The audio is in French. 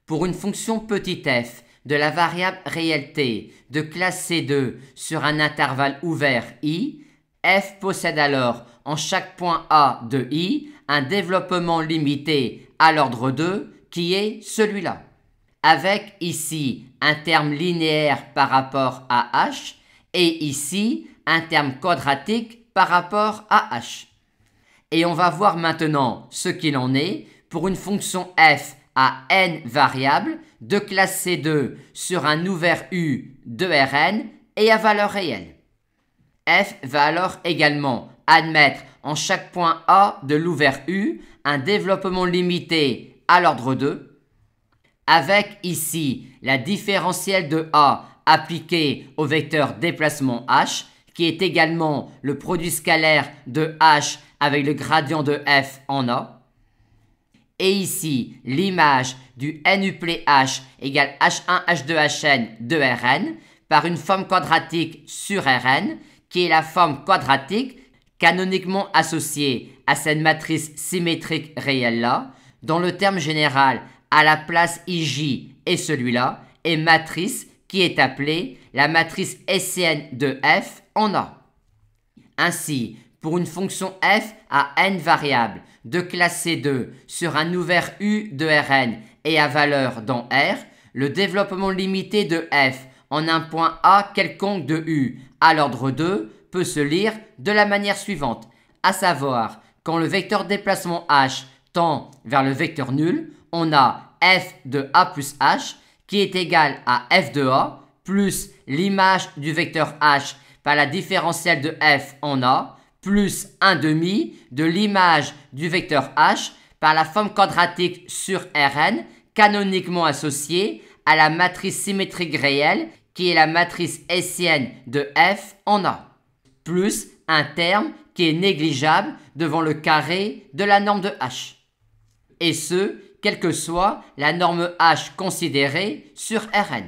Pour une fonction petit f de la variable réelle t de classe C2 sur un intervalle ouvert i, f possède alors en chaque point A de i un développement limité à l'ordre 2 qui est celui-là, avec ici un terme linéaire par rapport à h et ici un terme quadratique par rapport à h. Et on va voir maintenant ce qu'il en est pour une fonction f à n variables de classe C2 sur un ouvert U de Rn et à valeur réelle. F va alors également admettre en chaque point A de l'ouvert U un développement limité à l'ordre 2, avec ici la différentielle de A appliquée au vecteur déplacement h, qui est également le produit scalaire de h avec le gradient de f en A. Et ici, l'image du nuplet h égale h1, h2, hn de Rn par une forme quadratique sur Rn, qui est la forme quadratique canoniquement associée à cette matrice symétrique réelle-là, dont le terme général à la place ij est celui-là, et matrice qui est appelée la matrice hessienne de f en A. Ainsi, pour une fonction f à n variables de classe C2 sur un ouvert U de Rn et à valeur dans R, le développement limité de f en un point A quelconque de U à l'ordre 2 peut se lire de la manière suivante, à savoir, quand le vecteur déplacement h tend vers le vecteur nul, on a f de a plus h qui est égal à f de a plus l'image du vecteur h par la différentielle de f en a plus 1 demi de l'image du vecteur h par la forme quadratique sur Rn canoniquement associée à la matrice symétrique réelle qui est la matrice hessienne de f en A, plus un terme qui est négligeable devant le carré de la norme de h. Et ce, quelle que soit la norme h considérée sur Rn.